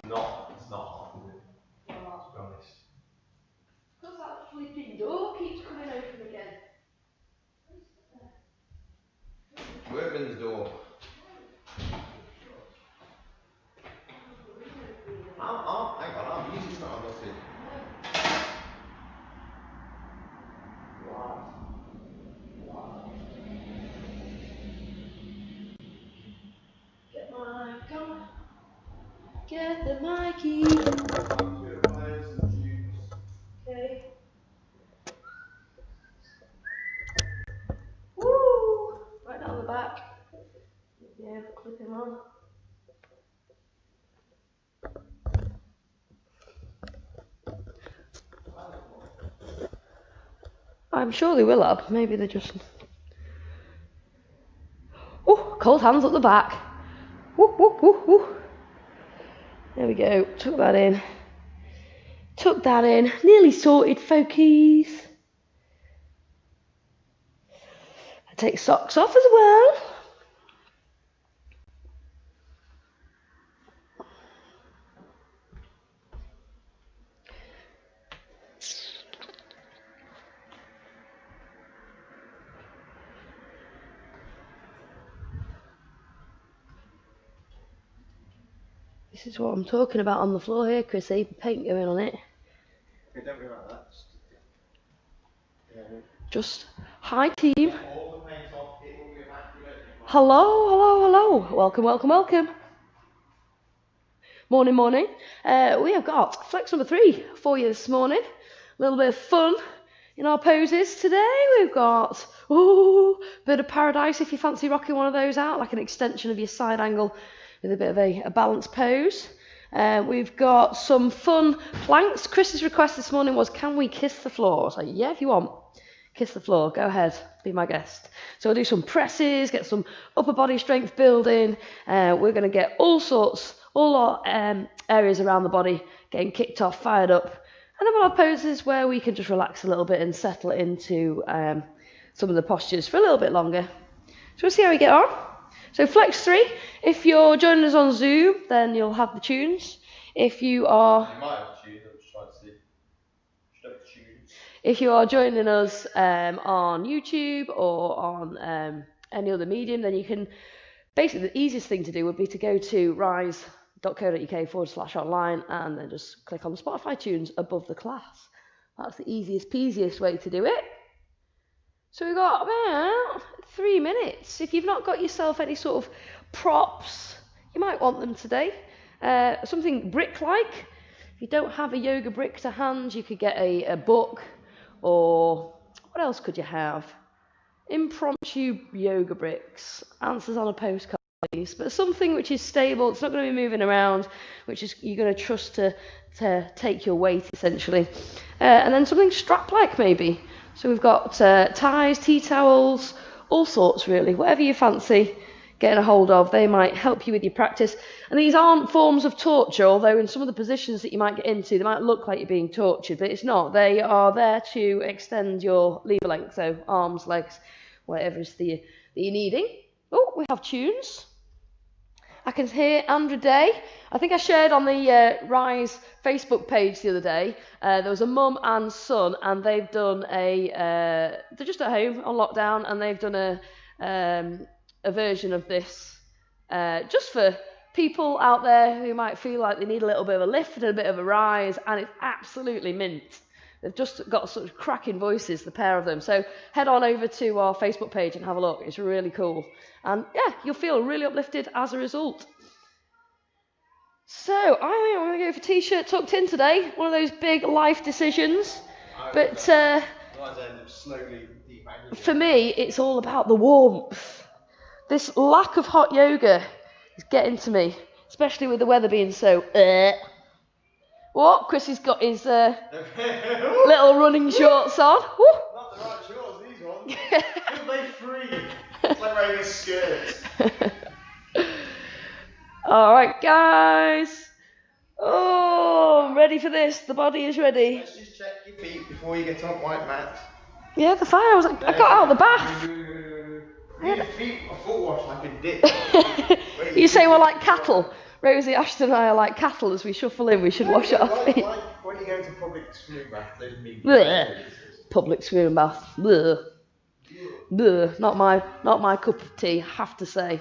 It's not hot, is it? Well, To be honest. because that flipping door keeps coming open again. Workman's door. Hang on, our music's not on nothing. Get my gun. Get the Mikey. Okay. Woo! Right down the back. Yeah, clip him on. I'm sure they will have. Maybe they're just. Oh, cold hands up the back. Woo, woo, woo, woo. There we go. Tuck that in. Tuck that in. Nearly sorted, folkies. I take socks off as well. This is what I'm talking about on the floor here, Chrissy. Paint going on it. Okay, don't worry about that. Just hi team. All the paint off, it will be immaculate. Hello, hello, hello. Welcome, welcome, welcome. Morning, morning. We have got flex number 3 for you this morning. A little bit of fun in our poses today. We've got bit of paradise if you fancy rocking one of those out, like an extension of your side angle with a bit of a balanced pose. We've got some fun planks. Chris's request this morning was, can we kiss the floor? So yeah, if you want, kiss the floor, go ahead, be my guest. So we'll do some presses, get some upper body strength building. We're going to get all our areas around the body getting kicked off, fired up. And then we'll have poses where we can just relax a little bit and settle into some of the postures for a little bit longer. So we'll see how we get on. So flex 3, if you're joining us on Zoom, then you'll have the tunes. If you are... You might have tunes, I'm just trying to see. Should have tunes. If you are joining us on YouTube or on any other medium, then you can... Basically, the easiest thing to do would be to go to rise.co.uk/online and then just click on the Spotify tunes above the class. That's the easiest, peasiest way to do it. So we've got about 3 minutes. If you've not got yourself any sort of props, you might want them today. Something brick-like. If you don't have a yoga brick to hand, you could get a book, or what else could you have? Impromptu yoga bricks, answers on a postcard, please. But something which is stable, it's not going to be moving around, which is you're going to trust to take your weight, essentially. And then something strap-like, maybe. So we've got ties, tea towels, all sorts really, whatever you fancy getting a hold of. They might help you with your practice. And these aren't forms of torture, although in some of the positions that you might get into, they might look like you're being tortured, but it's not. They are there to extend your lever length, so arms, legs, whatever is that you're needing. Oh, we have tunes. I can hear Andrew Day. I think I shared on the Rise Facebook page the other day. There was a mum and son, and they've done they're just at home on lockdown, and they've done a version of this just for people out there who might feel like they need a little bit of a lift and a bit of a rise, and it's absolutely mint. They've just got such cracking voices, the pair of them. So head on over to our Facebook page and have a look. It's really cool. And yeah, you'll feel really uplifted as a result. So I think I'm going to go for t-shirt tucked in today. One of those big life decisions. But for me, it's all about the warmth. This lack of hot yoga is getting to me, especially with the weather being so... What? Chris has got his little running shorts on. Woo. Not the right shorts, these ones. Feel they free. It's like wearing a skirt. All right, guys. Oh, I'm ready for this. The body is ready. Let's just check your feet before you get on white mat. Yeah, the fire. I got out of the bath. Your feet are full wash like a dick. You say we're like cattle. Rosie, Ashton and I are like cattle as we shuffle in. We should wash it off. When you go to public swimming bath, those mean Public swimming bath. Bleh. Bleh. Not my cup of tea, I have to say.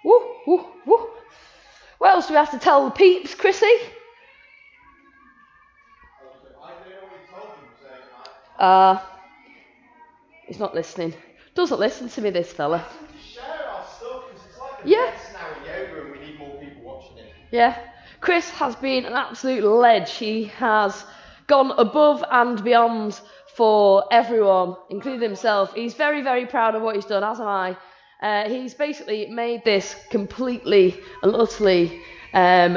Woo, woo, woo. What else do we have to tell the peeps, Chrissy? He's not listening. Doesn't listen to me, this fella. Share our stuff, because it's like a Yeah. test now in yoga and we need more people watching it. Yeah. Chris has been an absolute ledge. He has gone above and beyond for everyone, including himself. He's very, very proud of what he's done, as am I. He's basically made this completely and utterly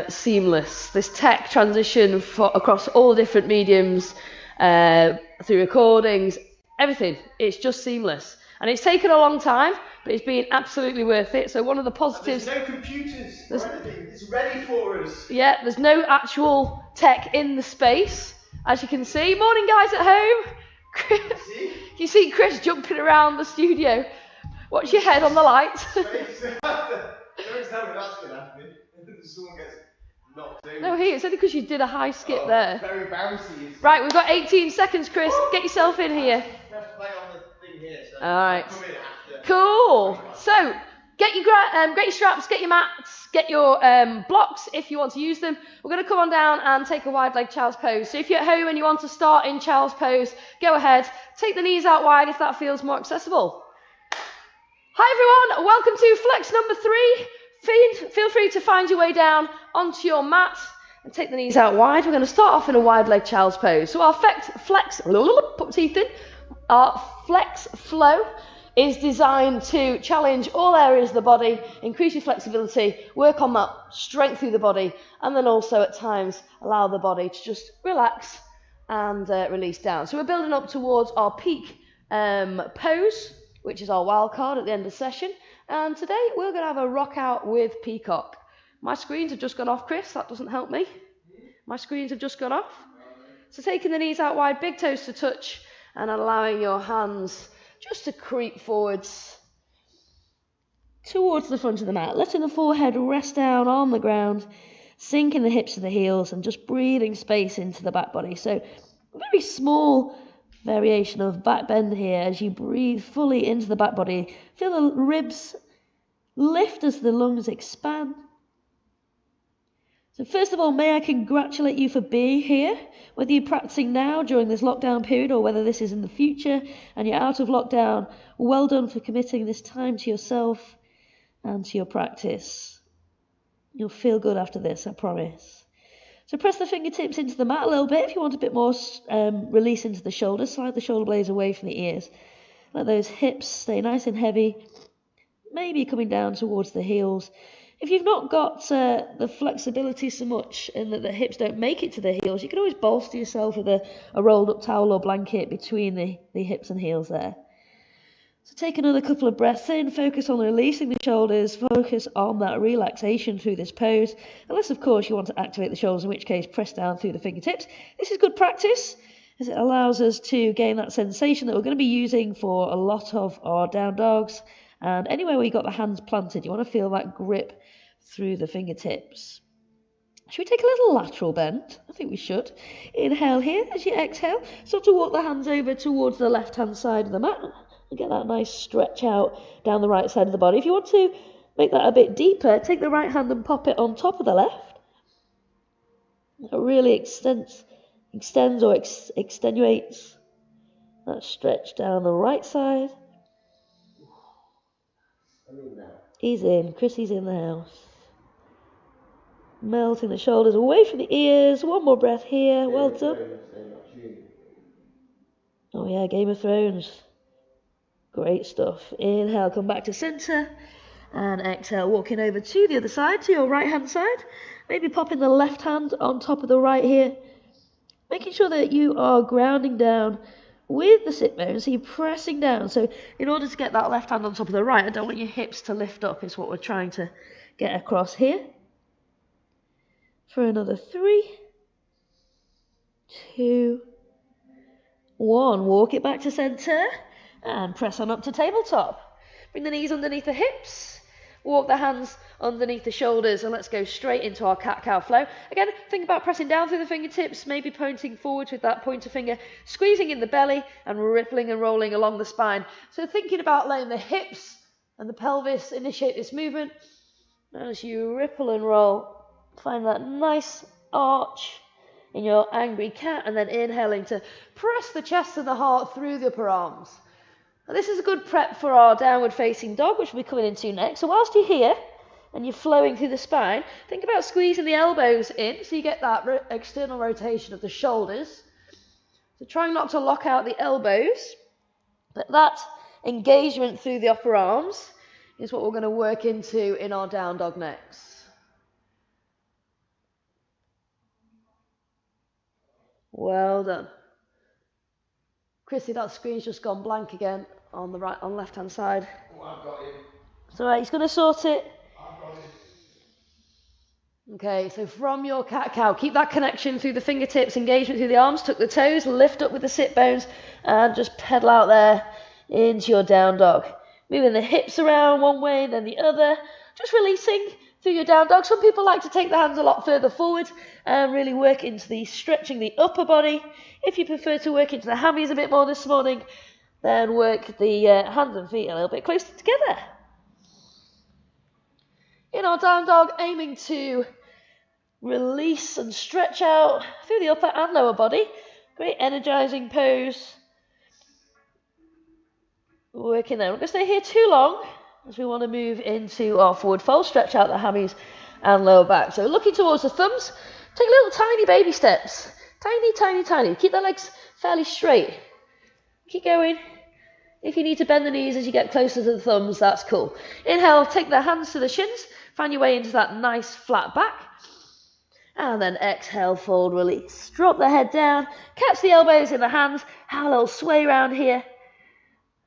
seamless. This tech transition across all the different mediums, through recordings, everything. It's just seamless. And it's taken a long time, but it's been absolutely worth it. So one of the positives... There's no computers or anything. It's ready for us. Yeah, there's no actual tech in the space, as you can see. Morning, guys at home. You see Chris jumping around the studio. Watch your head on the lights. Don't tell me that's going to happen. Someone gets knocked over. No, it's only because you did a high skip there. Very bouncy. Right, we've got 18 seconds, Chris. Get yourself in here. Press play on the thing here. So Alright. I'll come in after. Cool. So, get your straps, get your mats, get your blocks if you want to use them. We're going to come on down and take a wide leg child's pose. So if you're at home and you want to start in child's pose, go ahead. Take the knees out wide if that feels more accessible. Hi everyone, welcome to flex number 3. Feel free to find your way down onto your mat and take the knees out wide. We're going to start off in a wide leg child's pose. So our flex, put teeth in. Our flex flow is designed to challenge all areas of the body, increase your flexibility, work on that strength through the body, and then also at times allow the body to just relax and release down. So we're building up towards our peak pose, which is our wild card at the end of the session. And today we're going to have a rock out with peacock. My screens have just gone off, Chris. That doesn't help me. My screens have just gone off. So taking the knees out wide, big toes to touch, and allowing your hands just to creep forwards towards the front of the mat. Letting the forehead rest down on the ground, sinking the hips to the heels, and just breathing space into the back body. So a very small variation of back bend here as you breathe fully into the back body. Feel the ribs lift as the lungs expand. So first of all, may I congratulate you for being here, whether you're practicing now during this lockdown period or whether this is in the future and you're out of lockdown. Well done for committing this time to yourself and to your practice. You'll feel good after this, I promise. So press the fingertips into the mat a little bit. If you want a bit more release into the shoulders, slide the shoulder blades away from the ears. Let those hips stay nice and heavy, maybe coming down towards the heels. If you've not got the flexibility so much and that the hips don't make it to the heels, you can always bolster yourself with a rolled up towel or blanket between the hips and heels there. So take another couple of breaths in, focus on releasing the shoulders, focus on that relaxation through this pose. Unless, of course, you want to activate the shoulders, in which case press down through the fingertips. This is good practice, as it allows us to gain that sensation that we're going to be using for a lot of our down dogs. And anywhere where you've got the hands planted, you want to feel that grip through the fingertips. Should we take a little lateral bend? I think we should. Inhale here. As you exhale, start to walk the hands over towards the left-hand side of the mat. And get that nice stretch out down the right side of the body. If you want to make that a bit deeper, take the right hand and pop it on top of the left. That really extends or extenuates that stretch down the right side. He's in. Chrissy's in the house. Melting the shoulders away from the ears. One more breath here. Well done. Oh yeah, Game of Thrones. Great stuff. Inhale, come back to centre. And exhale, walking over to the other side, to your right hand side. Maybe popping the left hand on top of the right here. Making sure that you are grounding down with the sit bones, so you're pressing down. So in order to get that left hand on top of the right, I don't want your hips to lift up, is what we're trying to get across here. For another 3, 2, 1. Walk it back to centre and press on up to tabletop. Bring the knees underneath the hips. walk the hands underneath the shoulders, and let's go straight into our cat-cow flow. Again, think about pressing down through the fingertips, maybe pointing forwards with that pointer finger, squeezing in the belly and rippling and rolling along the spine. So thinking about letting the hips and the pelvis initiate this movement. As you ripple and roll, find that nice arch in your angry cat, and then inhaling to press the chest and the heart through the upper arms. Now, this is a good prep for our downward facing dog, which we'll be coming into next. So whilst you're here and you're flowing through the spine, think about squeezing the elbows in so you get that external rotation of the shoulders. So trying not to lock out the elbows, but that engagement through the upper arms is what we're going to work into in our down dog next. Well done. Chrissy, that screen's just gone blank again on the right, on left hand side. Oh, I've got him. It's alright, he's going to sort it. I've got him. Okay, so from your cat-cow, keep that connection through the fingertips, engagement through the arms, tuck the toes, lift up with the sit bones, and just pedal out there into your down dog. Moving the hips around one way, then the other, just releasing through your down dog. Some people like to take the hands a lot further forward and really work into the stretching the upper body. If you prefer to work into the hammies a bit more this morning, then work the hands and feet a little bit closer together. In our down dog, aiming to release and stretch out through the upper and lower body. Great energizing pose. Working there. We're going to stay here too long as we want to move into our forward fold, stretch out the hammies and lower back. So looking towards the thumbs, take little tiny baby steps. Tiny, tiny, tiny. Keep the legs fairly straight. Keep going. If you need to bend the knees as you get closer to the thumbs, that's cool. Inhale, take the hands to the shins, find your way into that nice flat back. And then exhale, fold, release. Drop the head down, catch the elbows in the hands, have a little sway around here.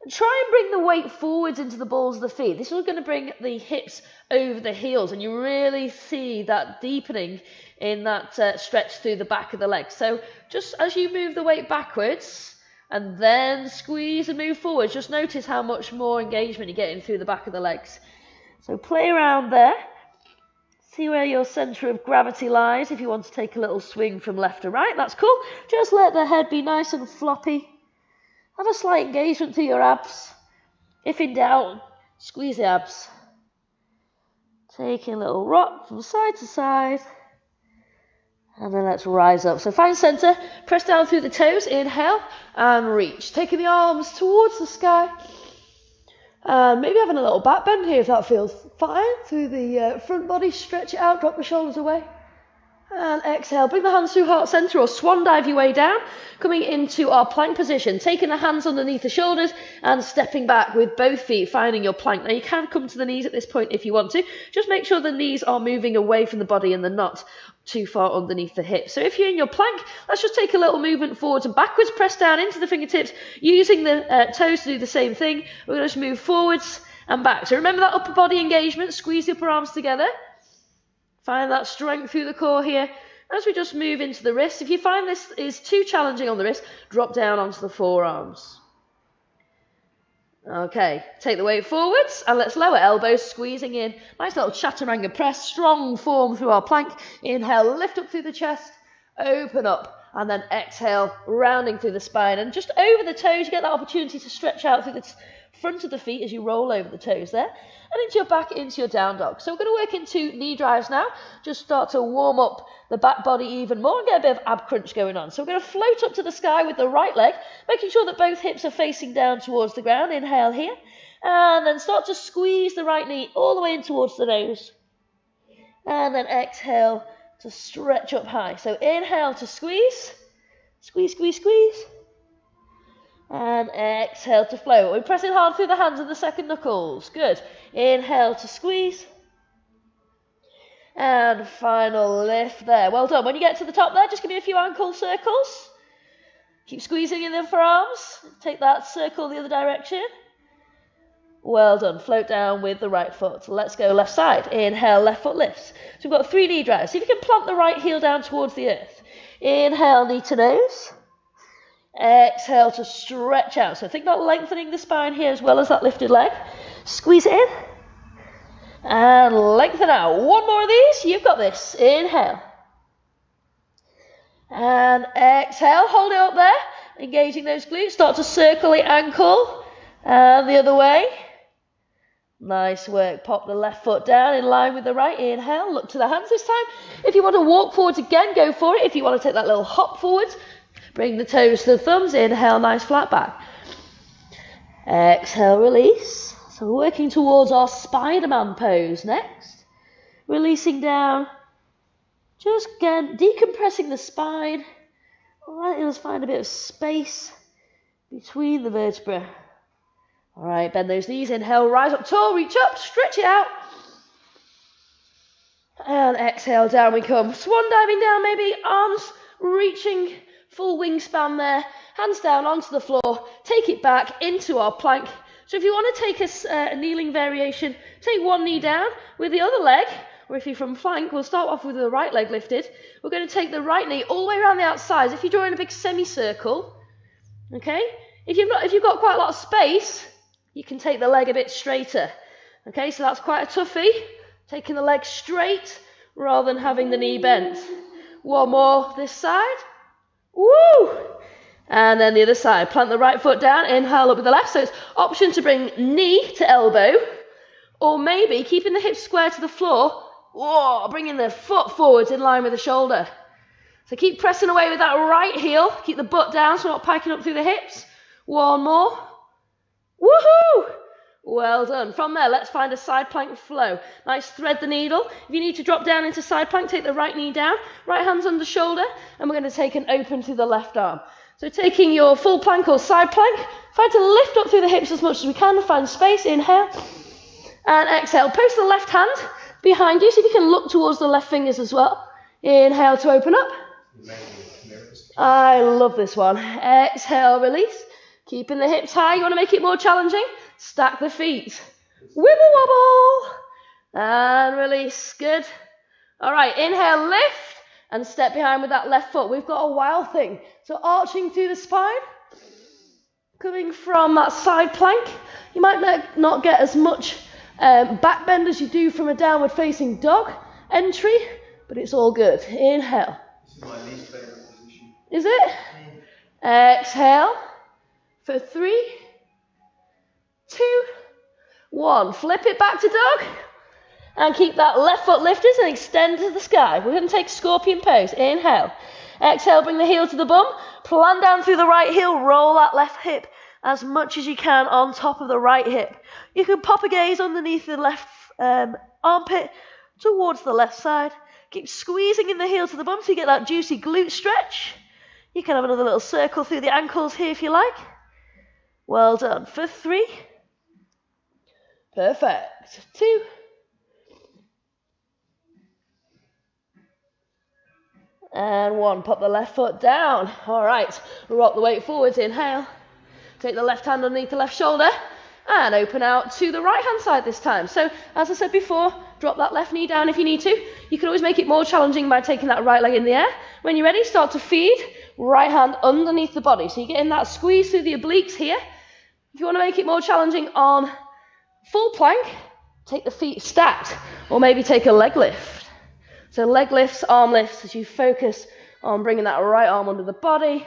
And try and bring the weight forwards into the balls of the feet. This is going to bring the hips over the heels, and you really see that deepening in that stretch through the back of the legs. So just as you move the weight backwards and then squeeze and move forwards, just notice how much more engagement you're getting through the back of the legs. So play around there. See where your centre of gravity lies. If you want to take a little swing from left to right, that's cool. Just let the head be nice and floppy. Have a slight engagement through your abs. If in doubt, squeeze the abs. Taking a little rock from side to side. And then let's rise up. So find centre, press down through the toes, inhale and reach. Taking the arms towards the sky. And maybe having a little back bend here if that feels fine. Through the front body, stretch it out, drop the shoulders away. And exhale, bring the hands through heart center or swan dive your way down, coming into our plank position, taking the hands underneath the shoulders and stepping back with both feet, finding your plank. Now you can come to the knees at this point if you want to, just make sure the knees are moving away from the body and they're not too far underneath the hips. So if you're in your plank, let's just take a little movement forwards and backwards, press down into the fingertips, using the toes to do the same thing. We're going to just move forwards and back. So remember that upper body engagement, squeeze the upper arms together. Find that strength through the core here. As we just move into the wrists, if you find this is too challenging on the wrist, drop down onto the forearms. Okay, take the weight forwards and let's lower elbows, squeezing in. Nice little chaturanga press, strong form through our plank. Inhale, lift up through the chest, open up, and then exhale, rounding through the spine. And just over the toes, you get that opportunity to stretch out through the front of the feet as you roll over the toes there. And into your back, into your down dog. So we're going to work into knee drives now. Just start to warm up the back body even more and get a bit of ab crunch going on. So we're going to float up to the sky with the right leg, making sure that both hips are facing down towards the ground. Inhale here. And then start to squeeze the right knee all the way in towards the nose. And then exhale to stretch up high. So inhale to squeeze. Squeeze, squeeze, squeeze. And exhale to flow. We're pressing hard through the hands and the second knuckles. Good. Inhale to squeeze. And final lift there. Well done. When you get to the top there, just give me a few ankle circles. Keep squeezing in the forearms. Take that circle the other direction. Well done. Float down with the right foot. Let's go left side. Inhale, left foot lifts. So we've got 3 knee drives. See if you can plant the right heel down towards the earth. Inhale, knee to nose. Exhale to stretch out. So think about lengthening the spine here as well as that lifted leg. Squeeze it in. And lengthen out. One more of these. You've got this. Inhale. And exhale. Hold it up there. Engaging those glutes. Start to circle the ankle. And the other way. Nice work. Pop the left foot down in line with the right. Inhale. Look to the hands this time. If you want to walk forwards again, go for it. If you want to take that little hop forwards, bring the toes to the thumbs. Inhale. Nice flat back. Exhale. Release. So we're working towards our Spider-Man pose next. Releasing down. Just again, decompressing the spine. Alright, let's find a bit of space between the vertebrae. Alright, bend those knees. Inhale, rise up tall, reach up, stretch it out. And exhale, down we come. Swan diving down, maybe arms reaching full wingspan there. Hands down onto the floor. Take it back into our plank. So if you want to take a kneeling variation, take one knee down with the other leg, or if you're from plank, we'll start off with the right leg lifted. We're going to take the right knee all the way around the outside. If you're drawing a big semicircle, okay? If you've got quite a lot of space, you can take the leg a bit straighter. Okay, so that's quite a toughie. Taking the leg straight rather than having the knee bent. One more this side. Woo! And then the other side. Plant the right foot down, inhale up with the left. So it's option to bring knee to elbow, or maybe keeping the hips square to the floor, bringing the foot forwards in line with the shoulder. So keep pressing away with that right heel. Keep the butt down so we're not piking up through the hips. One more. Woohoo! Well done. From there, let's find a side plank flow. Nice, thread the needle. If you need to drop down into side plank, take the right knee down, right hand's under shoulder, and we're going to take an open through the left arm. So taking your full plank or side plank, try to lift up through the hips as much as we can, find space, inhale, and exhale. Post the left hand behind you, so you can look towards the left fingers as well. Inhale to open up. I love this one. Exhale, release. Keeping the hips high. You want to make it more challenging? Stack the feet. Wibble wobble. And release. Good. All right, inhale, lift. And step behind with that left foot. We've got a wild thing. So arching through the spine. Coming from that side plank. You might not get as much back bend as you do from a downward facing dog entry. But it's all good. Inhale. This is my least favourite position. Is it? Exhale. For 3, 2, 1. Flip it back to dog. And keep that left foot lifted and extend to the sky. We're going to take scorpion pose. Inhale. Exhale, bring the heel to the bum. Plan down through the right heel. Roll that left hip as much as you can on top of the right hip. You can pop a gaze underneath the left armpit towards the left side. Keep squeezing in the heel to the bum so you get that juicy glute stretch. You can have another little circle through the ankles here if you like. Well done. For 3. Perfect. 2. And 1. Pop the left foot down. All right. Rock the weight forwards. Inhale. Take the left hand underneath the left shoulder. And open out to the right hand side this time. So, as I said before, drop that left knee down if you need to. You can always make it more challenging by taking that right leg in the air. When you're ready, start to feed. Right hand underneath the body. So you're getting that squeeze through the obliques here. If you want to make it more challenging on full plank, take the feet stacked. Or maybe take a leg lift. So leg lifts, arm lifts, as you focus on bringing that right arm under the body.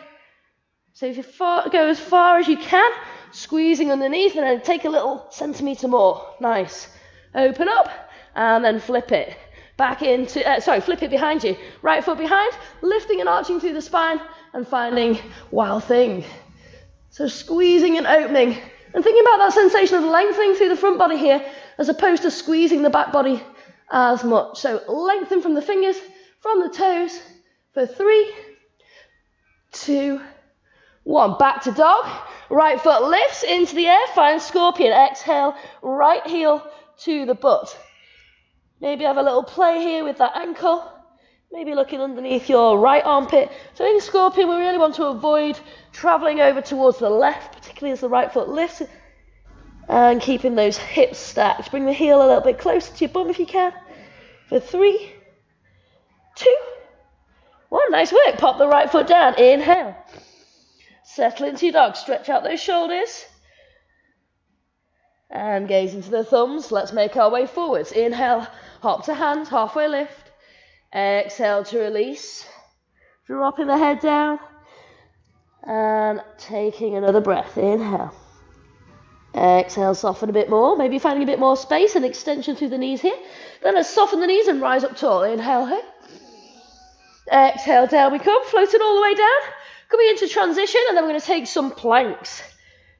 So if you go as far as you can, squeezing underneath, and then take a little centimetre more. Nice. Open up, and then flip it. Back into, flip it behind you. Right foot behind, lifting and arching through the spine, and finding wild thing. So squeezing and opening. And thinking about that sensation of lengthening through the front body here, as opposed to squeezing the back body as much. So lengthen from the fingers, from the toes, for 3, 2, 1. Back to dog. Right foot lifts into the air, find scorpion. Exhale, right heel to the butt. Maybe have a little play here with that ankle. Maybe looking underneath your right armpit. So in scorpion, we really want to avoid travelling over towards the left, particularly as the right foot lifts. And keeping those hips stacked. Bring the heel a little bit closer to your bum if you can. For 3, 2, 1. Nice work. Pop the right foot down. Inhale. Settle into your dog. Stretch out those shoulders. And gaze into the thumbs. Let's make our way forwards. Inhale, hop to hand, halfway lift. Exhale to release. Dropping the head down. And taking another breath. Inhale. Exhale, soften a bit more. Maybe finding a bit more space and extension through the knees here. Then let's soften the knees and rise up tall. Inhale here. Exhale, down we come. Floating all the way down. Coming into transition, and then we're going to take some planks.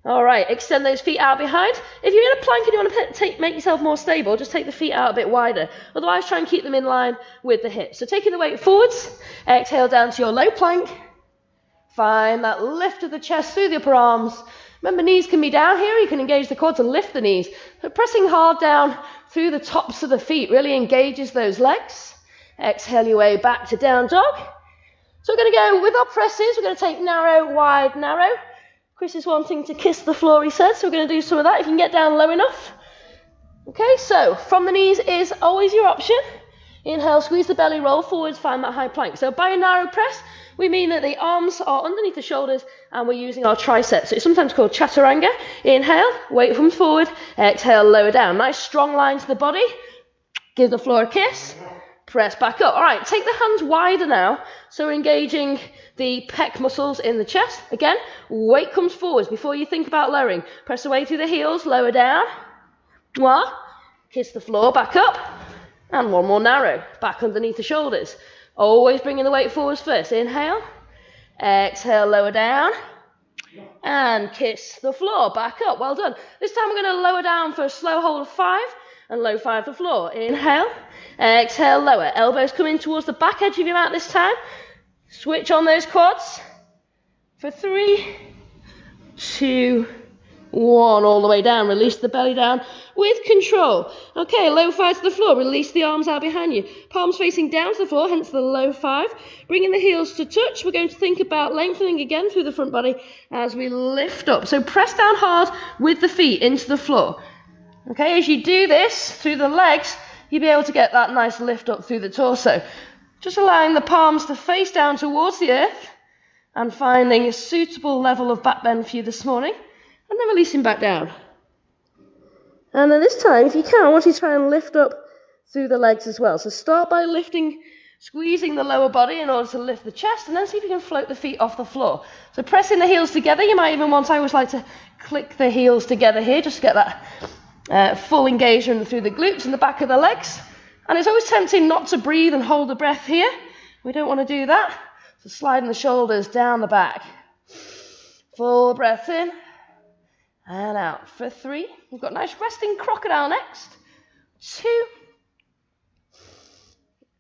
All right, extend those feet out behind. If you're in a plank and you want to make yourself more stable, just take the feet out a bit wider. Otherwise, try and keep them in line with the hips. So taking the weight forwards, exhale down to your low plank. Find that lift of the chest through the upper arms. Remember, knees can be down here. You can engage the quads and lift the knees. But pressing hard down through the tops of the feet really engages those legs. Exhale your way back to down dog. So we're going to go with our presses. We're going to take narrow, wide, narrow. Chris is wanting to kiss the floor, he said, so we're going to do some of that if you can get down low enough. Okay, so from the knees is always your option. Inhale, squeeze the belly, roll forwards, find that high plank. So by a narrow press, we mean that the arms are underneath the shoulders and we're using our triceps. So it's sometimes called chaturanga. Inhale, weight comes forward. Exhale, lower down. Nice strong line to the body. Give the floor a kiss. Press back up. All right, take the hands wider now. So we're engaging the pec muscles in the chest. Again, weight comes forwards before you think about lowering. Press away through the heels, lower down. One. Kiss the floor, back up. And one more narrow, back underneath the shoulders. Always bringing the weight forwards first. Inhale. Exhale, lower down. And kiss the floor, back up. Well done. This time we're going to lower down for a slow hold of 5. And low 5 the floor. Inhale. Exhale, lower. Elbows coming towards the back edge of your mat this time. Switch on those quads. For 3, 2, 1. All the way down. Release the belly down with control. Okay, low 5 to the floor. Release the arms out behind you. Palms facing down to the floor, hence the low 5. Bringing the heels to touch. We're going to think about lengthening again through the front body as we lift up. So press down hard with the feet into the floor. Okay, as you do this through the legs, you'll be able to get that nice lift up through the torso. Just allowing the palms to face down towards the earth and finding a suitable level of back bend for you this morning, and then releasing back down. And then this time, if you can, I want you to try and lift up through the legs as well. So start by squeezing the lower body in order to lift the chest, and then see if you can float the feet off the floor. So pressing the heels together. You might even want, I always like to click the heels together here, just to get that full engagement through the glutes and the back of the legs. And it's always tempting not to breathe and hold the breath here. We don't want to do that. So sliding the shoulders down the back. Full breath in and out. For 3. We've got nice resting crocodile next. 2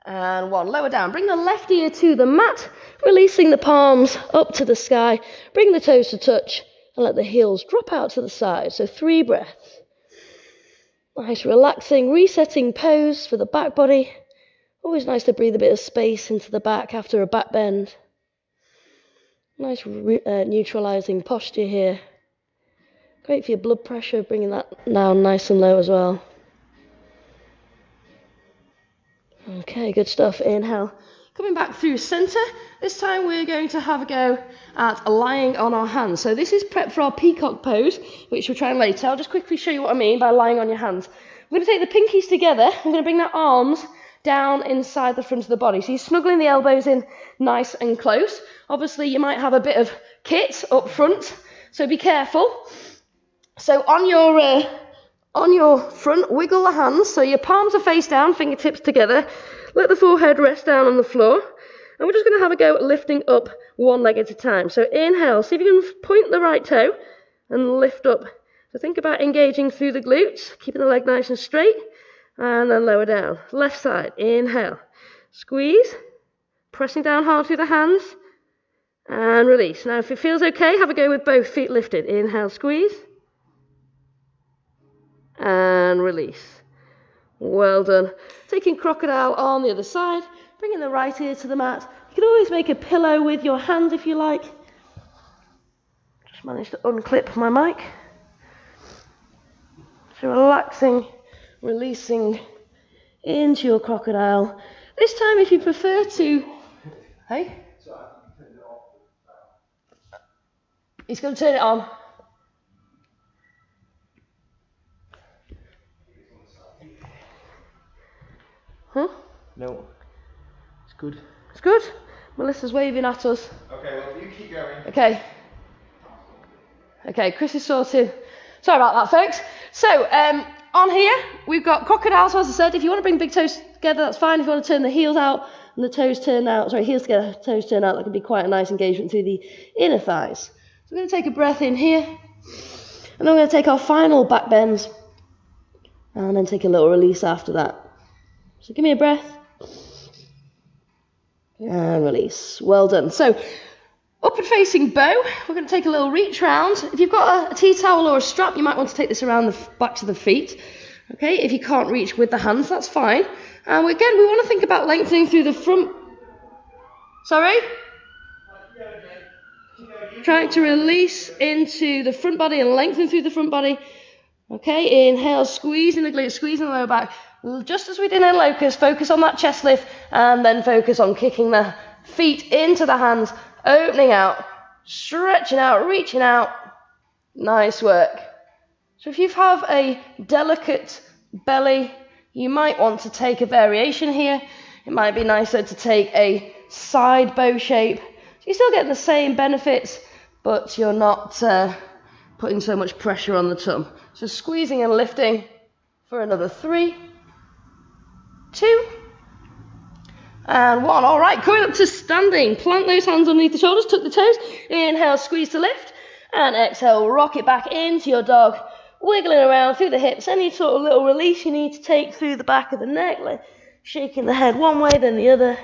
and 1. Lower down. Bring the left ear to the mat, releasing the palms up to the sky. Bring the toes to touch and let the heels drop out to the side. So 3 breaths. Nice relaxing, resetting pose for the back body. Always nice to breathe a bit of space into the back after a back bend. Nice neutralizing posture here. Great for your blood pressure, bringing that down nice and low as well. Okay, good stuff. Inhale. Coming back through center. This time we're going to have a go at lying on our hands. So this is prep for our peacock pose, which we'll try and later. I'll just quickly show you what I mean by lying on your hands. We're going to take the pinkies together. I'm going to bring the arms down inside the front of the body. So you're snuggling the elbows in nice and close. Obviously, you might have a bit of kit up front, so be careful. So on your front, wiggle the hands. So your palms are face down, fingertips together. Let the forehead rest down on the floor. And we're just going to have a go at lifting up one leg at a time. So inhale, see if you can point the right toe and lift up. So think about engaging through the glutes, keeping the leg nice and straight, and then lower down. Left side, inhale, squeeze, pressing down hard through the hands, and release. Now if it feels okay, have a go with both feet lifted. Inhale, squeeze, and release. Well done. Taking crocodile on the other side, bringing the right ear to the mat. You can always make a pillow with your hand if you like. Just managed to unclip my mic. So relaxing, releasing into your crocodile. This time if you prefer to... Hey? He's going to turn it on. Huh? No. It's good. It's good. Melissa's waving at us. Okay, well, you keep going. Okay. Okay, Chris is sorting. Sorry about that, folks. So, on here, we've got crocodiles, as I said. If you want to bring big toes together, that's fine. If you want to turn the heels out and the toes turn out, heels together, toes turn out, that can be quite a nice engagement through the inner thighs. So we're going to take a breath in here, and then we're going to take our final back bends, and then take a little release after that. So give me a breath, and release. Well done. So, upward facing bow, we're going to take a little reach round. If you've got a tea towel or a strap, you might want to take this around the backs of the feet. Okay, if you can't reach with the hands, that's fine. And again, we want to think about lengthening through the front. Sorry? Trying to release into the front body and lengthen through the front body. Okay, inhale, squeezing the glutes, squeezing the lower back. Just as we did in locust, focus on that chest lift, and then focus on kicking the feet into the hands, opening out, stretching out, reaching out. Nice work. So if you have a delicate belly, you might want to take a variation here. It might be nicer to take a side bow shape. So you still get the same benefits, but you're not putting so much pressure on the tum. So squeezing and lifting for another 3, 2, and 1. All right, coming up to standing. Plant those hands underneath the shoulders, tuck the toes. Inhale, squeeze to lift. And exhale, rock it back into your dog. Wiggling around through the hips. Any sort of little release you need to take through the back of the neck. Like shaking the head one way, then the other.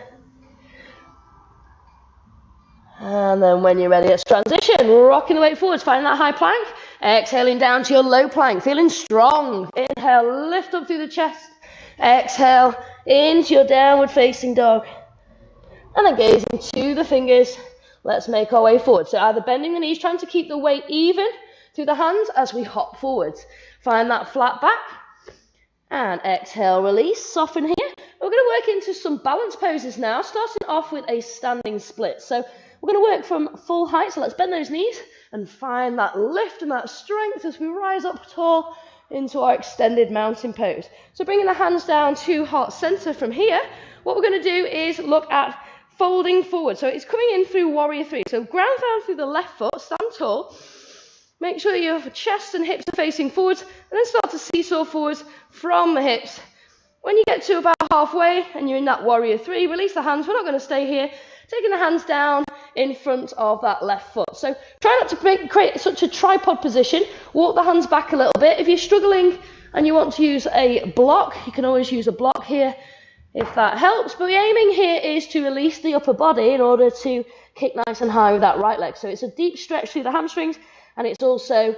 And then when you're ready, let's transition. Rocking the weight forwards, finding that high plank. Exhaling down to your low plank, feeling strong. Inhale, lift up through the chest. Exhale, into your downward facing dog. And then gazing to the fingers. Let's make our way forward. So either bending the knees, trying to keep the weight even through the hands as we hop forwards. Find that flat back. And exhale, release, soften here. We're going to work into some balance poses now, starting off with a standing split. So we're going to work from full height, so let's bend those knees and find that lift and that strength as we rise up tall into our extended mountain pose. So bringing the hands down to heart center from here, what we're going to do is look at folding forward. So it's coming in through warrior 3. So ground down through the left foot, stand tall. Make sure your chest and hips are facing forwards, and then start to seesaw forwards from the hips. When you get to about halfway and you're in that warrior 3, release the hands. We're not going to stay here. Taking the hands down in front of that left foot. So try not to create such a tripod position. Walk the hands back a little bit. If you're struggling and you want to use a block, you can always use a block here if that helps. But the aiming here is to release the upper body in order to kick nice and high with that right leg. So it's a deep stretch through the hamstrings, and it's also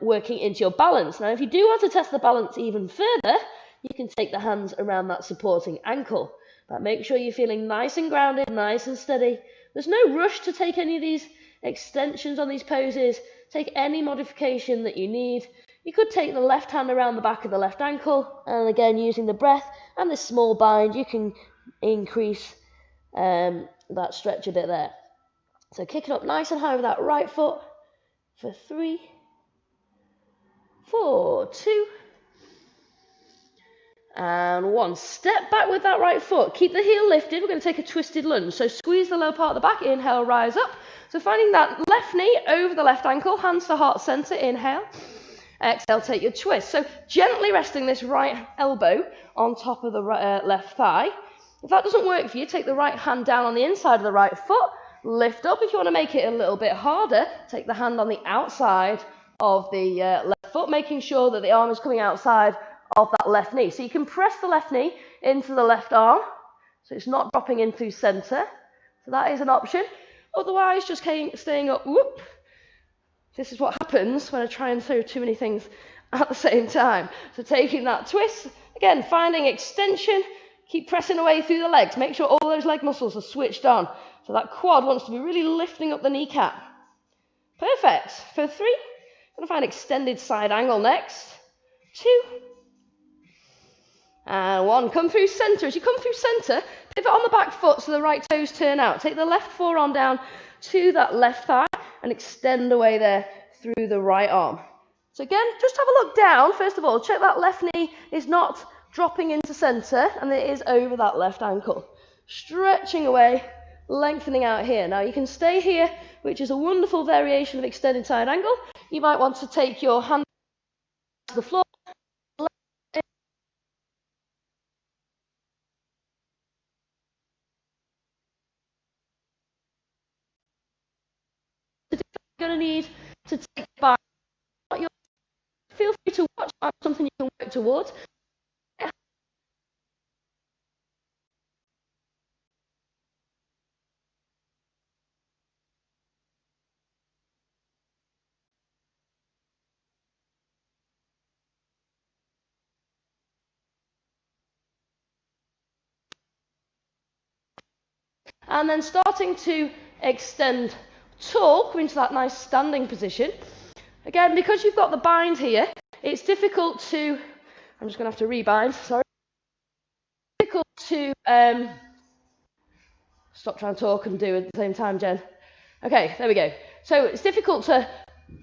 working into your balance. Now, if you do want to test the balance even further, you can take the hands around that supporting ankle. But make sure you're feeling nice and grounded, nice and steady. There's no rush to take any of these extensions on these poses. Take any modification that you need. You could take the left hand around the back of the left ankle, and again, using the breath and this small bind, you can increase that stretch a bit there. So kicking up nice and high with that right foot for 3, 4, 2, and 1. Step back with that right foot. Keep the heel lifted. We're going to take a twisted lunge. So squeeze the lower part of the back. Inhale, rise up. So finding that left knee over the left ankle. Hands to heart center. Inhale. Exhale, take your twist. So gently resting this right elbow on top of the left thigh. If that doesn't work for you, take the right hand down on the inside of the right foot. Lift up. If you want to make it a little bit harder, take the hand on the outside of the left foot, making sure that the arm is coming outside of that left knee. So you can press the left knee into the left arm, so it's not dropping in through center. So that is an option. Otherwise, just staying up. Whoop. This is what happens when I try and throw too many things at the same time. So taking that twist, again, finding extension, keep pressing away through the legs. Make sure all those leg muscles are switched on. So that quad wants to be really lifting up the kneecap. Perfect. For 3, I'm going to find extended side angle next. 2, and 1. Come through center. As you come through center, pivot on the back foot so the right toes turn out. Take the left forearm down to that left thigh and extend away there through the right arm. So again, just have a look down. First of all, check that left knee is not dropping into center, and it is over that left ankle. Stretching away, lengthening out here. Now you can stay here, which is a wonderful variation of extended side angle. You might want to take your hand to the floor. You're going to need to take by. Feel free to watch something you can work towards. And then starting to extend tall, come into that nice standing position. Again, because you've got the bind here, it's difficult to, I'm just going to have to rebind, sorry. Difficult to, stop trying to talk and do at the same time, Jen. Okay, there we go. So it's difficult to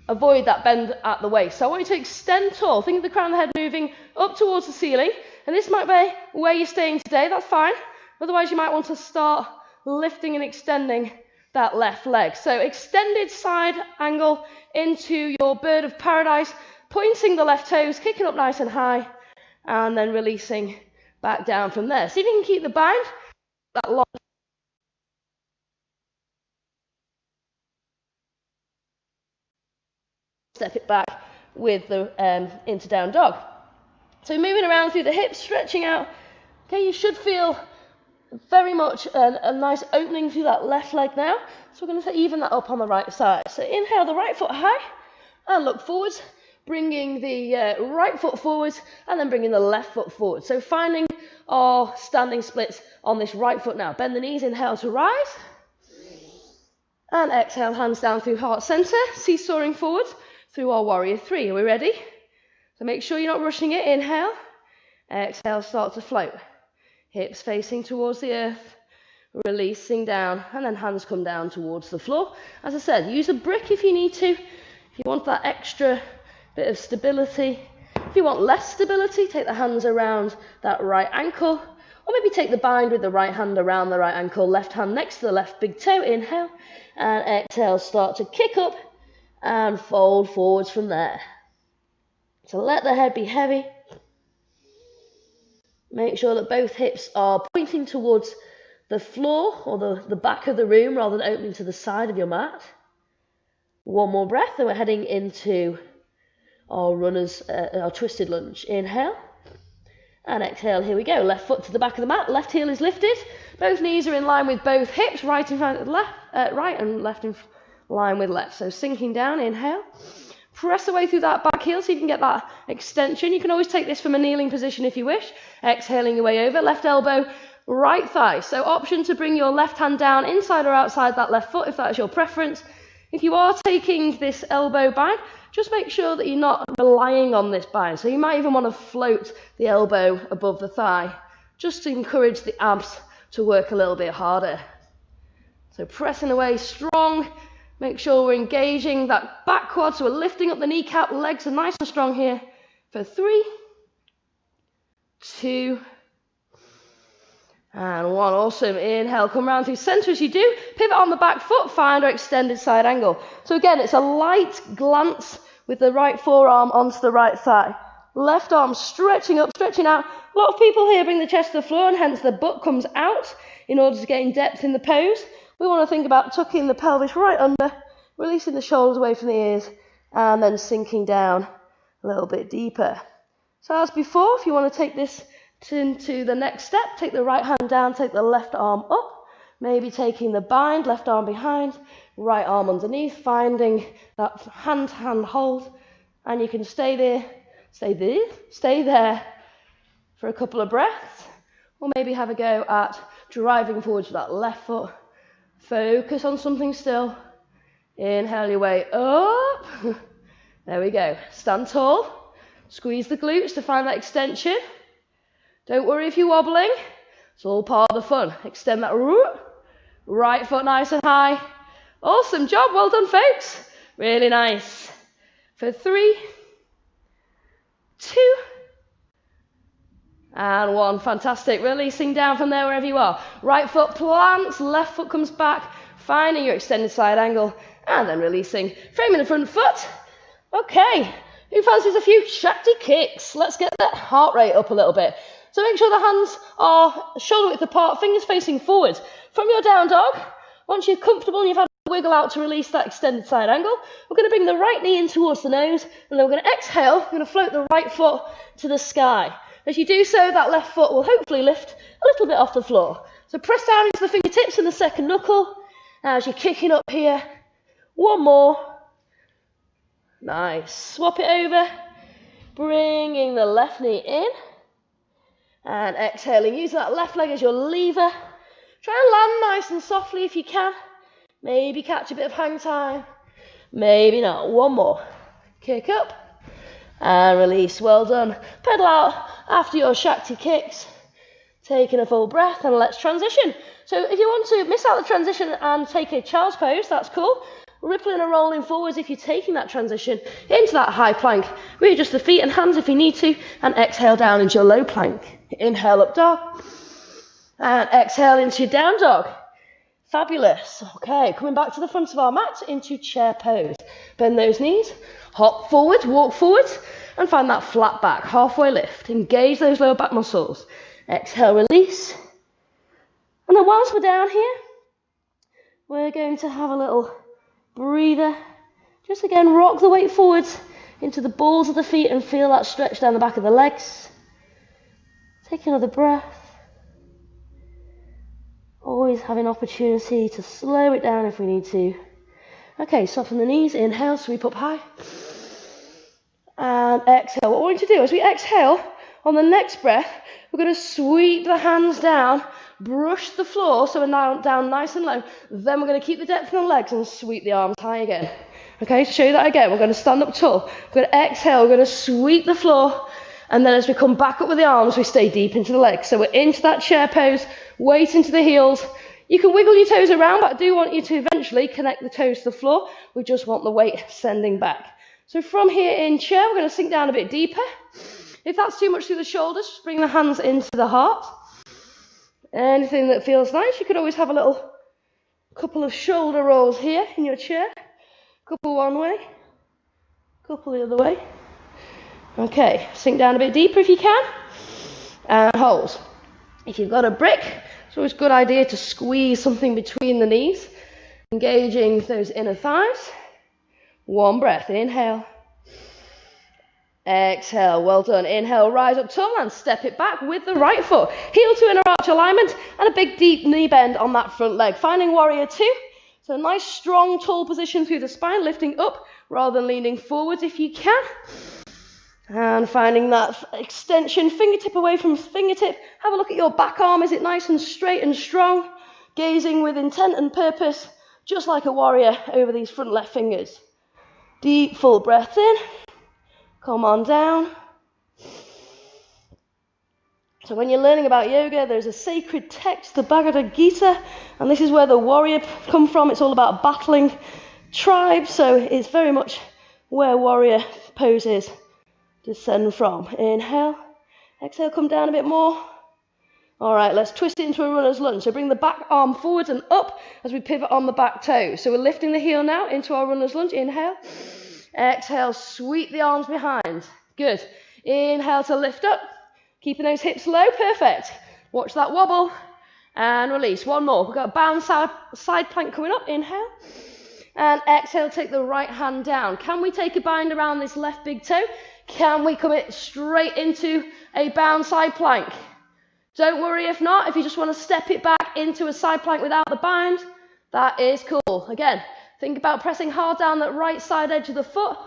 avoid that bend at the waist. So I want you to extend tall. Think of the crown of the head moving up towards the ceiling. And this might be where you're staying today, that's fine. Otherwise you might want to start lifting and extending that left leg. So extended side angle into your bird of paradise, pointing the left toes, kicking up nice and high, and then releasing back down from there. See if you can keep the bind, that long. Step it back with the into down dog. So moving around through the hips, stretching out. Okay, you should feel very much a nice opening through that left leg now. So we're going to even that up on the right side. So inhale the right foot high and look forwards, bringing the right foot forwards and then bringing the left foot forward. So finding our standing splits on this right foot now. Bend the knees, inhale to rise. And exhale, hands down through heart center, seesawing forwards through our warrior three. Are we ready? So make sure you're not rushing it. Inhale, exhale, start to float. Hips facing towards the earth, releasing down, and then hands come down towards the floor. As I said, use a brick if you need to. If you want that extra bit of stability. If you want less stability, take the hands around that right ankle, or maybe take the bind with the right hand around the right ankle, left hand next to the left big toe. Inhale, and exhale, start to kick up and fold forwards from there. So let the head be heavy. Make sure that both hips are pointing towards the floor or the back of the room rather than opening to the side of your mat. One more breath and we're heading into our our twisted lunge. Inhale and exhale. Here we go. Left foot to the back of the mat. Left heel is lifted. Both knees are in line with both hips. Right in front of left, right and left in line with left. So sinking down. Inhale. Press away through that back heel so you can get that extension. You can always take this from a kneeling position if you wish. Exhaling your way over. Left elbow, right thigh. So option to bring your left hand down inside or outside that left foot if that is your preference. If you are taking this elbow bind, just make sure that you're not relying on this bind. So you might even want to float the elbow above the thigh just to encourage the abs to work a little bit harder. So pressing away strong. Make sure we're engaging that back quad, so we're lifting up the kneecap, legs are nice and strong here. For 3, 2, and 1. Awesome. Inhale, come round through center as you do. Pivot on the back foot, find our extended side angle. So again, it's a light glance with the right forearm onto the right thigh. Left arm stretching up, stretching out. A lot of people here bring the chest to the floor and hence the butt comes out in order to gain depth in the pose. We want to think about tucking the pelvis right under, releasing the shoulders away from the ears, and then sinking down a little bit deeper. So as before, if you want to take this into the next step, take the right hand down, take the left arm up, maybe taking the bind, left arm behind, right arm underneath, finding that hand-to-hand hold, and you can stay there for a couple of breaths, or maybe have a go at driving forwards with that left foot. Focus on something still. Inhale your way up. There we go. Stand tall. Squeeze the glutes to find that extension. Don't worry if you're wobbling. It's all part of the fun. Extend that root. Right foot nice and high. Awesome job. Well done, folks. Really nice. For 3, 2, And 1, fantastic. Releasing down from there wherever you are. Right foot plants, left foot comes back, finding your extended side angle, and then releasing, framing the front foot. Okay, who fancies a few Shakti kicks? Let's get that heart rate up a little bit. So make sure the hands are shoulder width apart, fingers facing forwards. From your down dog, once you're comfortable and you've had a wiggle out to release that extended side angle, we're going to bring the right knee in towards the nose, and then we're going to exhale, we're going to float the right foot to the sky. As you do so, that left foot will hopefully lift a little bit off the floor. So press down into the fingertips and the second knuckle. As you're kicking up here, 1 more. Nice. Swap it over, bringing the left knee in. And exhaling, use that left leg as your lever. Try and land nice and softly if you can. Maybe catch a bit of hang time. Maybe not. 1 more. Kick up. And release. Well done. Pedal out after your Shakti kicks. Taking a full breath, and let's transition. So if you want to miss out the transition and take a child's pose, that's cool. Rippling and rolling forwards if you're taking that transition into that high plank. Readjust the feet and hands if you need to, and exhale down into your low plank. Inhale up dog, and exhale into your down dog. Fabulous. Okay, coming back to the front of our mat into chair pose. Bend those knees, hop forward, walk forward, and find that flat back, halfway lift. Engage those lower back muscles. Exhale, release. And then whilst we're down here, we're going to have a little breather. Just again, rock the weight forwards into the balls of the feet and feel that stretch down the back of the legs. Take another breath. Always having opportunity to slow it down if we need to. Okay, soften the knees, inhale, sweep up high. And exhale. What we want to do as we exhale, on the next breath, we're going to sweep the hands down, brush the floor so we're now down nice and low. Then we're going to keep the depth in the legs and sweep the arms high again. Okay, to show you that again, we're going to stand up tall. We're going to exhale, we're going to sweep the floor. And then as we come back up with the arms, we stay deep into the legs. So we're into that chair pose, weight into the heels. You can wiggle your toes around, but I do want you to eventually connect the toes to the floor. We just want the weight sending back. So from here in chair, we're going to sink down a bit deeper. If that's too much through the shoulders, just bring the hands into the heart. Anything that feels nice, you could always have a little couple of shoulder rolls here in your chair. Couple one way, couple the other way. Okay, sink down a bit deeper if you can, and hold. If you've got a brick, it's always a good idea to squeeze something between the knees, engaging those inner thighs. 1 breath, inhale. Exhale, well done. Inhale, rise up tall and step it back with the right foot. Heel to inner arch alignment and a big deep knee bend on that front leg. Finding warrior 2. So nice strong tall position through the spine, lifting up rather than leaning forwards if you can. And finding that extension, fingertip away from fingertip. Have a look at your back arm. Is it nice and straight and strong? Gazing with intent and purpose, just like a warrior over these front left fingers. Deep, full breath in. Come on down. So when you're learning about yoga, there's a sacred text, the Bhagavad Gita, and this is where the warrior come from. It's all about battling tribes, so it's very much where warrior poses descend from. Inhale, exhale, come down a bit more. All right, let's twist it into a runner's lunge. So bring the back arm forwards and up as we pivot on the back toe. So we're lifting the heel now into our runner's lunge. Inhale, exhale, sweep the arms behind. Good. Inhale to lift up, keeping those hips low. Perfect. Watch that wobble and release. 1 more. We've got a bound side plank coming up. Inhale. And exhale, take the right hand down. Can we take a bind around this left big toe? Can we commit straight into a bound side plank? Don't worry if not. If you just want to step it back into a side plank without the bind, that is cool. Again, think about pressing hard down that right side edge of the foot.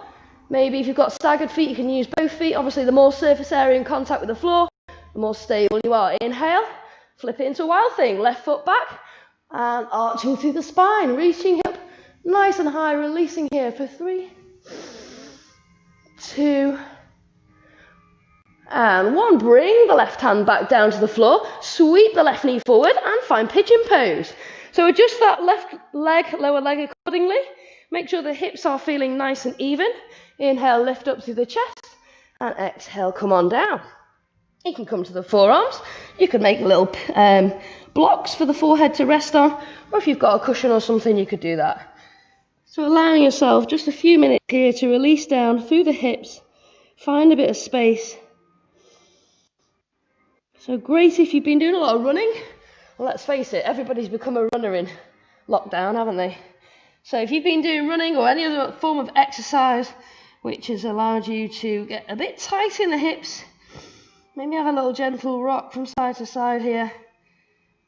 Maybe if you've got staggered feet, you can use both feet. Obviously, the more surface area in contact with the floor, the more stable you are. Inhale, flip it into a wild thing. Left foot back and arching through the spine, reaching up nice and high, releasing here for 3, 2, and 1. Bring the left hand back down to the floor, sweep the left knee forward and find pigeon pose. So adjust that left leg, lower leg accordingly. Make sure the hips are feeling nice and even. Inhale, lift up through the chest, and exhale, come on down. You can come to the forearms. You can make little blocks for the forehead to rest on, or if you've got a cushion or something, you could do that. So allowing yourself just a few minutes here to release down through the hips, find a bit of space. So great if you've been doing a lot of running. Well, let's face it, everybody's become a runner in lockdown, haven't they? So if you've been doing running or any other form of exercise which has allowed you to get a bit tight in the hips, maybe have a little gentle rock from side to side here.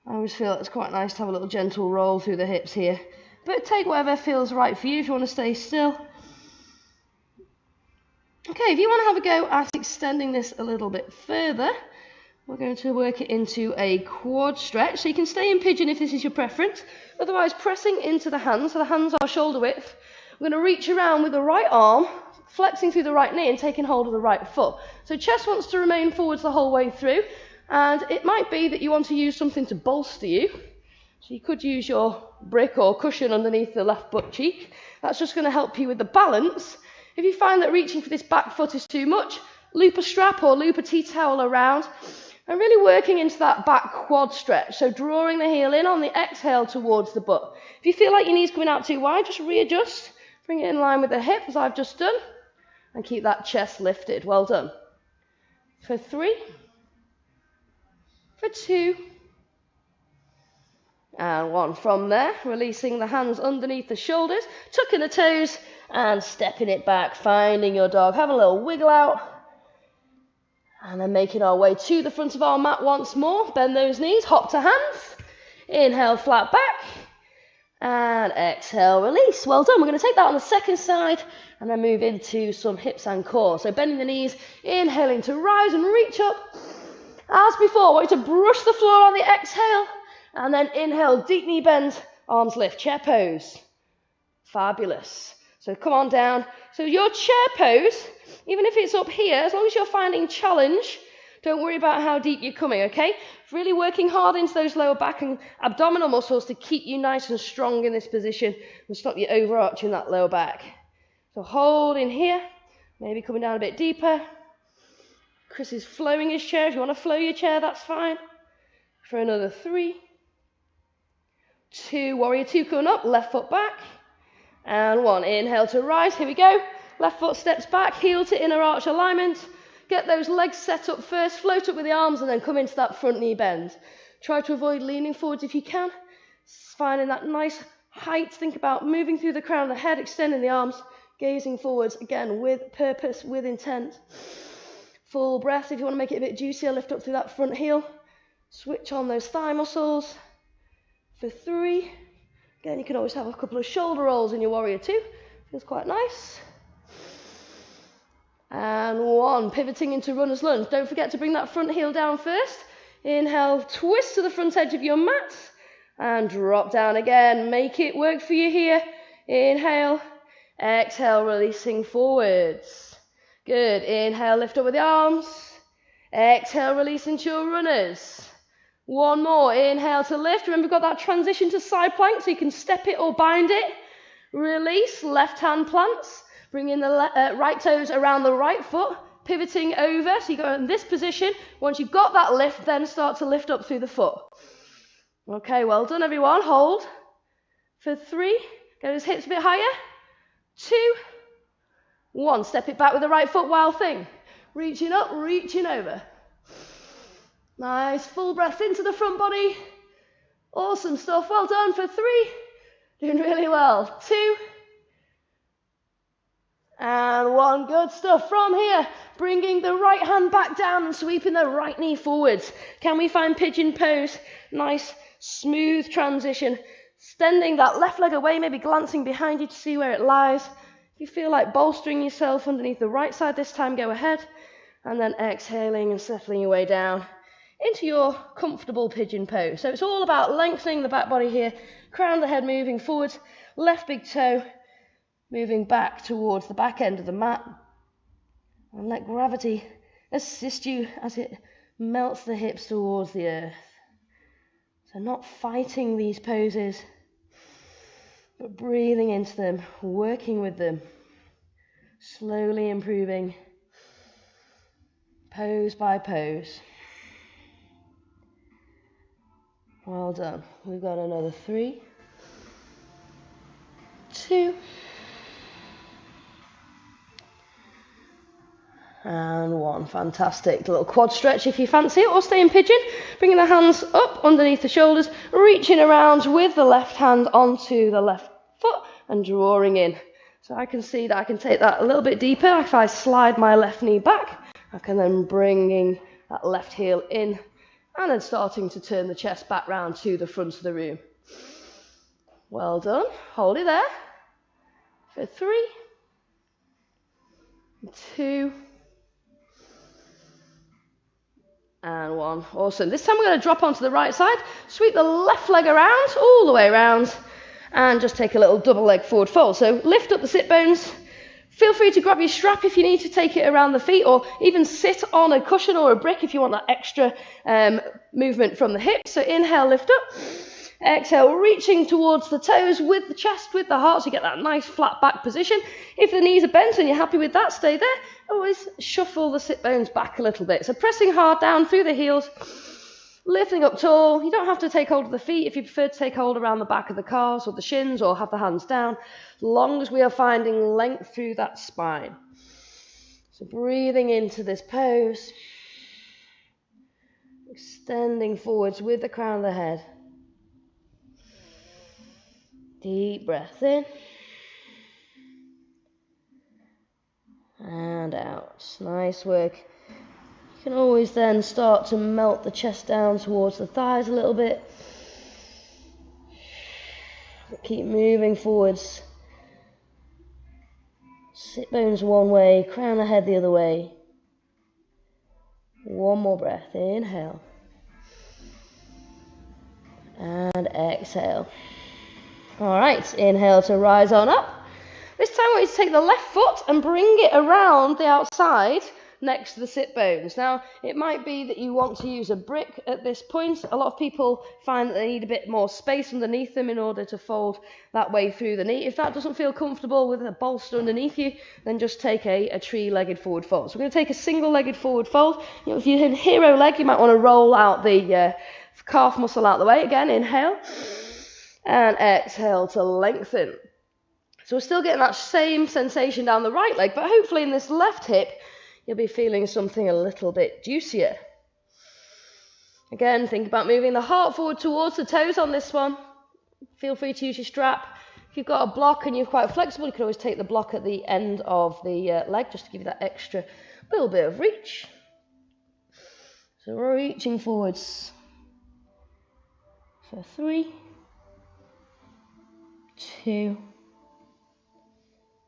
I always feel it's quite nice to have a little gentle roll through the hips here. But take whatever feels right for you if you want to stay still. Okay, if you want to have a go at extending this a little bit further, we're going to work it into a quad stretch. So you can stay in pigeon if this is your preference. Otherwise, pressing into the hands, so the hands are shoulder width. We're going to reach around with the right arm, flexing through the right knee and taking hold of the right foot. So chest wants to remain forwards the whole way through. And it might be that you want to use something to bolster you. So you could use your brick or cushion underneath the left butt cheek. That's just going to help you with the balance. If you find that reaching for this back foot is too much, loop a strap or loop a tea towel around and really working into that back quad stretch. So drawing the heel in on the exhale towards the butt. If you feel like your knee's coming out too wide, just readjust. Bring it in line with the hip as I've just done. And keep that chest lifted. Well done. For 3. For 2. And 1. From there, releasing the hands underneath the shoulders, tucking the toes and stepping it back, finding your dog. Have a little wiggle out. And then making our way to the front of our mat once more. Bend those knees, hop to hands. Inhale, flat back. And exhale, release. Well done. We're going to take that on the second side and then move into some hips and core. So bending the knees, inhaling to rise and reach up. As before, I want you to brush the floor on the exhale. And then inhale, deep knee bend, arms lift, chair pose. Fabulous. So come on down. So your chair pose, even if it's up here, as long as you're finding challenge, don't worry about how deep you're coming, okay? Really working hard into those lower back and abdominal muscles to keep you nice and strong in this position and stop you overarching that lower back. So hold in here, maybe coming down a bit deeper. Chris is flowing his chair. If you want to flow your chair, that's fine. For another 3. 2, warrior 2 coming up, left foot back. And 1, inhale to rise, here we go. Left foot steps back, heel to inner arch alignment. Get those legs set up first, float up with the arms and then come into that front knee bend. Try to avoid leaning forwards if you can. Finding that nice height, think about moving through the crown of the head, extending the arms, gazing forwards, again with purpose, with intent. Full breath, if you want to make it a bit juicier, lift up through that front heel. Switch on those thigh muscles. For 3, again, you can always have a couple of shoulder rolls in your warrior 2. Feels quite nice. And 1, pivoting into runner's lunge. Don't forget to bring that front heel down first. Inhale, twist to the front edge of your mat. And drop down again. Make it work for you here. Inhale, exhale, releasing forwards. Good. Inhale, lift up with the arms. Exhale, release into your runners. 1 more. Inhale to lift. Remember, we've got that transition to side plank, so you can step it or bind it. Release. Left hand plants. Bring in the right toes around the right foot. Pivoting over. So you go in this position. Once you've got that lift, then start to lift up through the foot. Okay, well done, everyone. Hold. For 3. Get those hips a bit higher. 2. 1. Step it back with the right foot. Wild thing. Reaching up, reaching over. Nice, full breath into the front body. Awesome stuff, well done. For 3, doing really well. 2, and 1, good stuff. From here, bringing the right hand back down and sweeping the right knee forwards. Can we find pigeon pose? Nice, smooth transition. Extending that left leg away, maybe glancing behind you to see where it lies. If you feel like bolstering yourself underneath the right side this time, go ahead. And then exhaling and settling your way down into your comfortable pigeon pose. So it's all about lengthening the back body here, crown of the head moving forwards, left big toe moving back towards the back end of the mat. And let gravity assist you as it melts the hips towards the earth. So not fighting these poses, but breathing into them, working with them, slowly improving, pose by pose. Well done. We've got another 3, 2, and 1. Fantastic. A little quad stretch if you fancy it, or stay in pigeon. Bringing the hands up underneath the shoulders, reaching around with the left hand onto the left foot and drawing in. So I can see that I can take that a little bit deeper. If I slide my left knee back, I can then bring that left heel in and then starting to turn the chest back round to the front of the room. Well done. Hold it there for 3, 2, and 1. Awesome. This time we're going to drop onto the right side, sweep the left leg around, all the way around, and just take a little double leg forward fold. So lift up the sit bones. Feel free to grab your strap if you need to take it around the feet, or even sit on a cushion or a brick if you want that extra movement from the hips. So inhale, lift up. Exhale, reaching towards the toes with the chest, with the heart, so you get that nice flat back position. If the knees are bent and you're happy with that, stay there. Always shuffle the sit bones back a little bit. So pressing hard down through the heels, lifting up tall. You don't have to take hold of the feet if you prefer to take hold around the back of the calves or the shins, or have the hands down, as long as we are finding length through that spine. So breathing into this pose, extending forwards with the crown of the head. Deep breath in and out. Nice work. You can always then start to melt the chest down towards the thighs a little bit. But keep moving forwards. Sit bones one way, crown of head the other way. One more breath. Inhale and exhale. All right, inhale to rise on up. This time I want you to take the left foot and bring it around the outside next to the sit bones. Now, it might be that you want to use a brick at this point. A lot of people find that they need a bit more space underneath them in order to fold that way through the knee. If that doesn't feel comfortable with a bolster underneath you, then just take a tree-legged forward fold. So we're going to take a single-legged forward fold. You know, if you're in hero leg, you might want to roll out the calf muscle out the way. Again, inhale. And exhale to lengthen. So we're still getting that same sensation down the right leg, but hopefully in this left hip, you'll be feeling something a little bit juicier. Again, think about moving the heart forward towards the toes on this one. Feel free to use your strap. If you've got a block and you're quite flexible, you can always take the block at the end of the leg, just to give you that extra little bit of reach. So we're reaching forwards for 3, 2,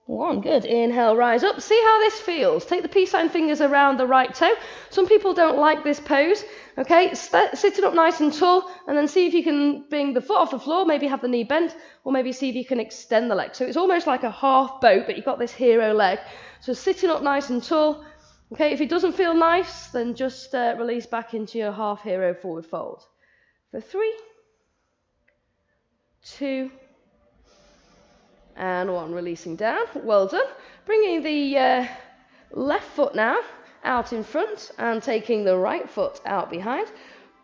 1. Good. Inhale, rise up. See how this feels. Take the peace sign fingers around the right toe. Some people don't like this pose. Okay, sitting up nice and tall, and then see if you can bring the foot off the floor, maybe have the knee bent, or maybe see if you can extend the leg. So it's almost like a half boat, but you've got this hero leg. So sitting up nice and tall. Okay, if it doesn't feel nice, then just release back into your half hero forward fold. For 3, 2, and 1, releasing down. Well done. Bringing the left foot now out in front and taking the right foot out behind,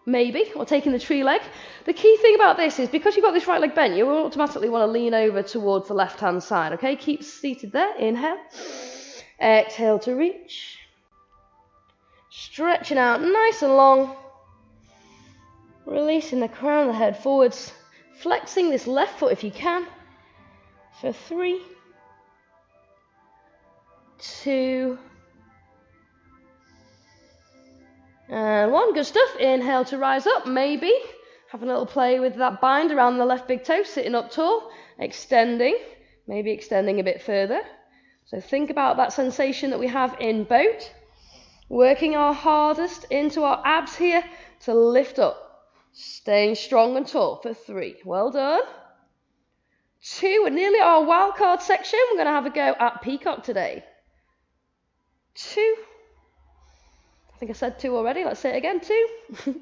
maybe, or taking the tree leg. The key thing about this is because you've got this right leg bent, you will automatically want to lean over towards the left-hand side, okay? Keep seated there. Inhale. Exhale to reach. Stretching out nice and long. Releasing the crown of the head forwards. Flexing this left foot if you can. For 3, 2, and 1. Good stuff. Inhale to rise up. Maybe have a little play with that bind around the left big toe, sitting up tall, extending, maybe extending a bit further. So think about that sensation that we have in boat. Working our hardest into our abs here to lift up. Staying strong and tall for 3. Well done. 2, we're nearly at our wildcard section. We're going to have a go at peacock today. 2. I think I said 2 already. Let's say it again. 2.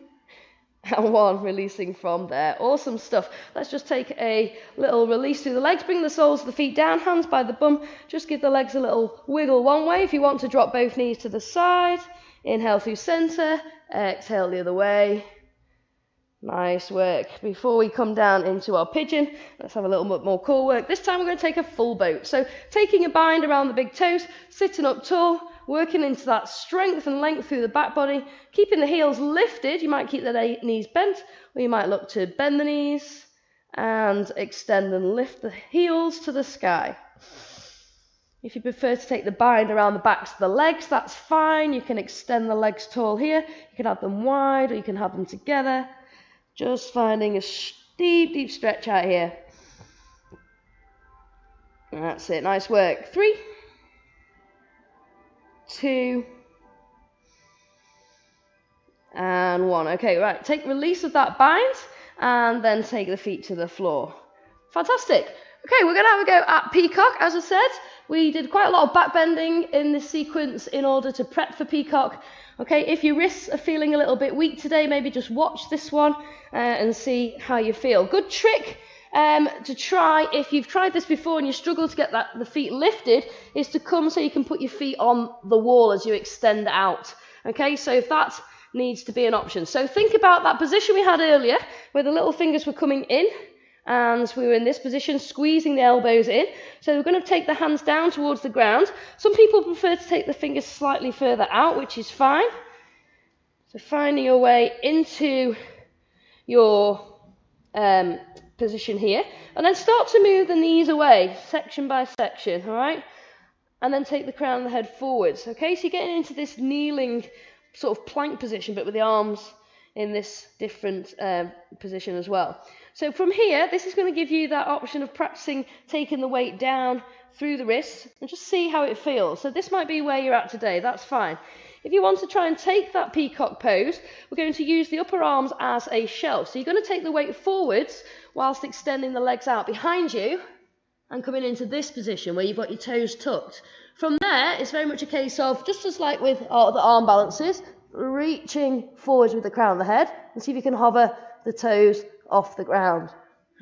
And 1, releasing from there. Awesome stuff. Let's just take a little release through the legs. Bring the soles of the feet down, hands by the bum. Just give the legs a little wiggle one way. If you want to drop both knees to the side. Inhale through center. Exhale the other way. Nice work. Before we come down into our pigeon, let's have a little bit more core work. This time we're going to take a full boat. So taking a bind around the big toes, sitting up tall, working into that strength and length through the back body, keeping the heels lifted. You might keep the knees bent, or you might look to bend the knees and extend and lift the heels to the sky. If you prefer to take the bind around the backs of the legs, that's fine. You can extend the legs tall here. You can have them wide, or you can have them together. Just finding a deep, deep stretch out here. That's it. Nice work. 3, 2, and 1. Okay, right. Take release of that bind, and then take the feet to the floor. Fantastic. Okay, we're going to have a go at peacock. As I said, we did quite a lot of back bending in this sequence in order to prep for peacock. Okay, if your wrists are feeling a little bit weak today, maybe just watch this one and see how you feel. Good trick to try if you've tried this before and you struggle to get the feet lifted is to come so you can put your feet on the wall as you extend out. Okay, so if that needs to be an option. So think about that position we had earlier where the little fingers were coming in and we were in this position, squeezing the elbows in. So we're going to take the hands down towards the ground. Some people prefer to take the fingers slightly further out, which is fine. So finding your way into your position here. And then start to move the knees away, section by section, all right? And then take the crown of the head forwards, okay? So you're getting into this kneeling sort of plank position, but with the arms in this different position as well. So from here, this is going to give you that option of practicing taking the weight down through the wrists and just see how it feels. So this might be where you're at today, that's fine. If you want to try and take that peacock pose, we're going to use the upper arms as a shelf. So you're going to take the weight forwards whilst extending the legs out behind you and coming into this position where you've got your toes tucked. From there, it's very much a case of, just as like with the arm balances, reaching forwards with the crown of the head and see if you can hover the toes off the ground.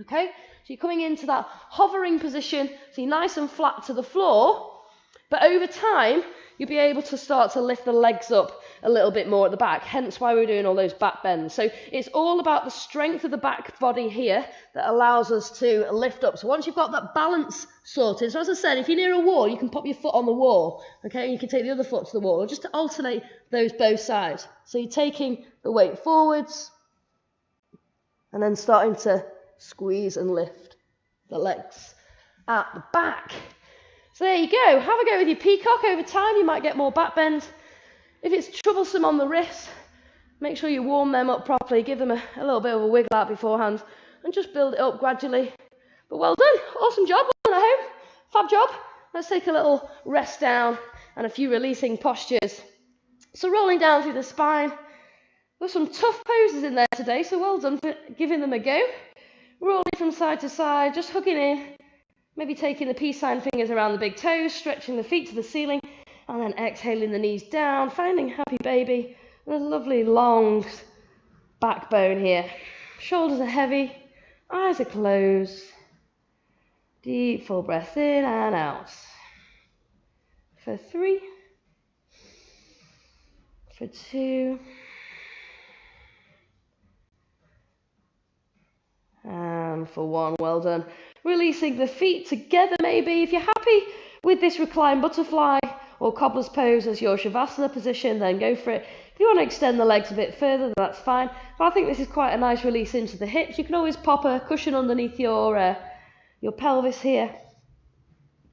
Okay, so you're coming into that hovering position, so you're nice and flat to the floor, but over time you'll be able to start to lift the legs up a little bit more at the back, hence why we're doing all those back bends. So it's all about the strength of the back body here that allows us to lift up. So once you've got that balance sorted, so as I said, if you're near a wall, you can pop your foot on the wall, okay, and you can take the other foot to the wall, or just to alternate those both sides. So you're taking the weight forwards, and then starting to squeeze and lift the legs at the back. So there you go. Have a go with your peacock. Over time, you might get more back bend. If it's troublesome on the wrists, make sure you warm them up properly. Give them a little bit of a wiggle out beforehand and just build it up gradually. But well done. Awesome job. Well done at home. Fab job. Let's take a little rest down and a few releasing postures. So rolling down through the spine. There's some tough poses in there today, so well done for giving them a go. Rolling from side to side, just hugging in, maybe taking the peace sign fingers around the big toes, stretching the feet to the ceiling, and then exhaling the knees down, finding happy baby, and a lovely long backbone here. Shoulders are heavy, eyes are closed. Deep full breath in and out. For 3, for 2, and for 1, well done. Releasing the feet together maybe. If you're happy with this reclined butterfly or cobbler's pose as your Shavasana position, then go for it. If you want to extend the legs a bit further, then that's fine. But I think this is quite a nice release into the hips. You can always pop a cushion underneath your pelvis here